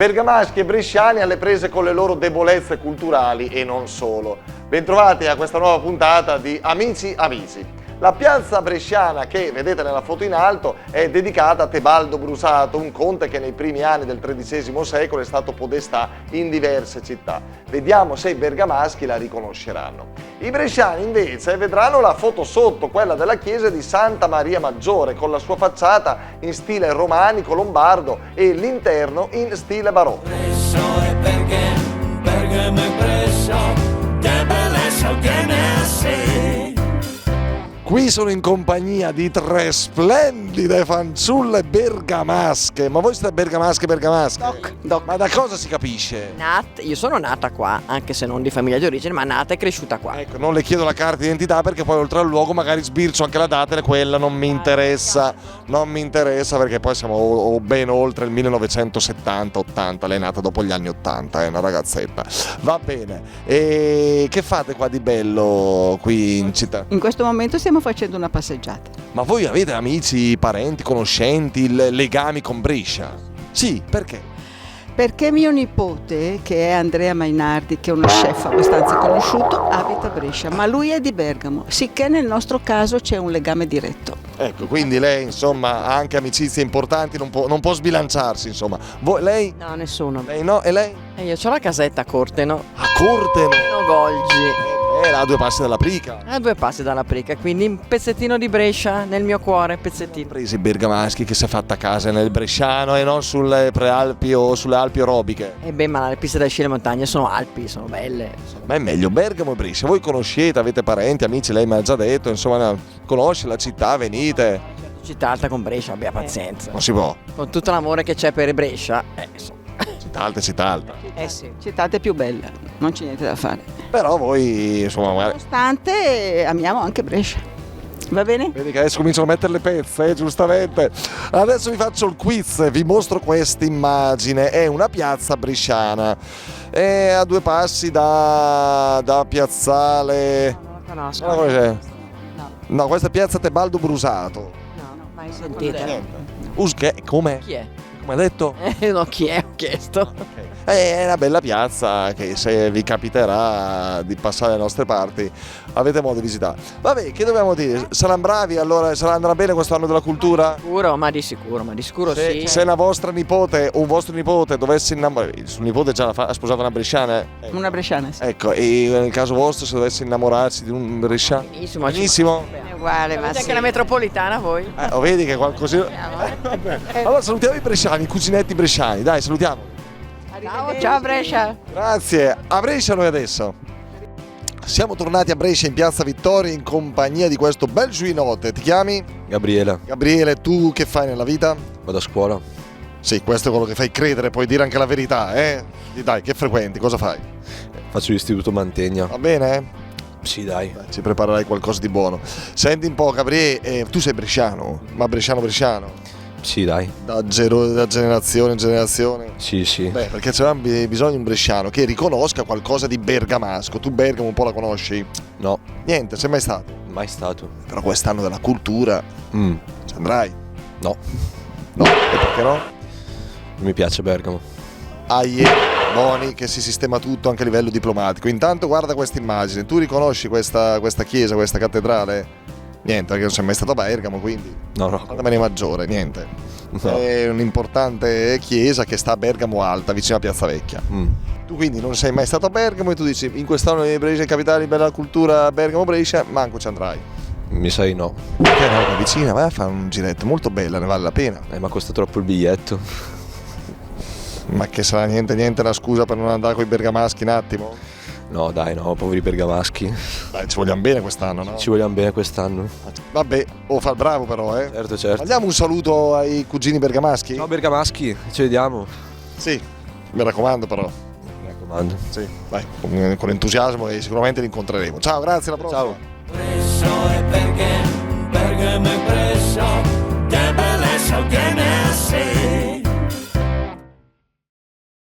Bergamaschi e bresciani alle prese con le loro debolezze culturali e non solo. Bentrovati a questa nuova puntata di Amici Amici. La piazza bresciana che vedete nella foto in alto è dedicata a Tebaldo Brusato, un conte che nei primi anni del XIII secolo è stato podestà in diverse città. Vediamo se i bergamaschi la riconosceranno. I bresciani invece vedranno la foto sotto, quella della chiesa di Santa Maria Maggiore, con la sua facciata in stile romanico lombardo e l'interno in stile barocco. Presso e perché Bergamo e Brescia, che bellezza che ne ha sì. Qui sono in compagnia di tre splendide fanciulle bergamasche. Ma voi siete bergamasche? Doc. Ma da cosa si capisce? Io sono nata qua, anche se non di famiglia di origine, ma nata e cresciuta qua. Ecco, non le chiedo la carta d'identità perché poi oltre al luogo magari sbircio anche la data e quella non mi interessa. Non mi interessa perché poi siamo ben oltre il 1970-80. Lei è nata dopo gli anni 80, è una ragazzetta. Va bene. E che fate qua di bello qui in città? In questo momento stiamo facendo una passeggiata. Ma voi avete amici, parenti, conoscenti, legami con Brescia? Sì, perché? Perché mio nipote, che è Andrea Mainardi, che è uno chef abbastanza conosciuto, abita a Brescia, ma lui è di Bergamo, sicché nel nostro caso c'è un legame diretto. Ecco, quindi lei insomma ha anche amicizie importanti, non può sbilanciarsi insomma. Lei? No, nessuno. Lei no? E lei? E io ho la casetta a Corteno. A Corteno? No, Golgi. A 2 passi dalla Prica. A 2 passi dalla Prica, quindi un pezzettino di Brescia nel mio cuore, pezzettino. Presi bergamaschi che si è fatta a casa nel bresciano e non sulle prealpi o sulle Alpi orobiche. E beh, ma le piste da sci e le montagne sono Alpi, sono belle. Ma è meglio Bergamo e Brescia. Voi conoscete, avete parenti, amici, lei mi ha già detto, insomma, conosce la città, venite. Città alta con Brescia, abbia pazienza. Non si può. Con tutto l'amore che c'è per Brescia, insomma. Città alta. Sì. Città è più bella, non c'è niente da fare. Però voi, insomma, magari... Nonostante amiamo anche Brescia. Va bene? Vedi che adesso cominciano a mettere le pezze, giustamente. Adesso vi faccio il quiz, vi mostro questa immagine. È una piazza bresciana. È a 2 passi da Piazzale... Non la conosco. Non la conoscete? No. No, questa è piazza Tebaldo Brusato. No, mai sentita. Come? Chi è? Come ha detto? No, chi è? Ho chiesto. È una bella piazza che se vi capiterà di passare alle nostre parti avete modo di visitare. Vabbè, che dobbiamo dire? Saranno bravi allora? Andrà bene questo anno della cultura? Ma di sicuro sì. Se una vostra nipote o un vostro nipote dovesse innamorare, il suo nipote già ha sposato una bresciana? Una bresciana, sì. Ecco, e nel caso vostro se dovesse innamorarsi di un bresciano? Benissimo. È uguale, ma Avete sì. anche la metropolitana voi? Vedi che qualcosina... Allora salutiamo i bresciani, i cuginetti bresciani, dai, salutiamo. Ciao Brescia. Grazie, a Brescia noi adesso. Siamo tornati a Brescia in Piazza Vittoria in compagnia di questo bel giuinote. Ti chiami? Gabriele, Gabriele, tu che fai nella vita? vado a scuola. Sì, questo è quello che fai credere, puoi dire anche la verità, eh? Dai, che frequenti, cosa fai? Faccio l'istituto Mantegna. Va bene? Sì, dai. Dai, ci preparerai qualcosa di buono. Senti un po', Gabriele, tu sei bresciano, ma bresciano? Sì, dai. Da generazione in generazione? Sì. Beh, perché c'avevamo bisogno di un bresciano che riconosca qualcosa di bergamasco. Tu Bergamo un po' la conosci? No, Niente, sei mai stato? mai stato. Però quest'anno della cultura ci andrai? No, No, e perché no? non mi piace Bergamo. Boni che si sistema tutto anche a livello diplomatico. Intanto guarda questa immagine, tu riconosci questa chiesa, questa cattedrale? Niente, perché non sei mai stato a Bergamo, quindi No. Santa Maria Maggiore, niente. No. È un'importante chiesa che sta a Bergamo Alta, vicino a Piazza Vecchia. Tu quindi non sei mai stato a Bergamo e tu dici in quest'anno di Brescia, capitale di bella cultura, Bergamo-Brescia, manco ci andrai. Mi sa di no. Perché no, è vicina, vai a fare un giretto, molto bella, ne vale la pena. Ma costa troppo il biglietto. Ma che sarà niente la scusa per non andare con i bergamaschi un attimo? No, dai, no, poveri bergamaschi. Dai, ci vogliamo bene quest'anno, no? Ci vogliamo bene quest'anno. Vabbè, fa il bravo però, eh. Certo. Mandiamo un saluto ai cugini bergamaschi? Ciao bergamaschi, ci vediamo. Sì, mi raccomando però. Mi raccomando. Sì, dai, con entusiasmo e sicuramente li incontreremo. Ciao, grazie, alla prossima. Ciao. Presso e perché Bergamo e Brescia, che bellezza che ne ha sì.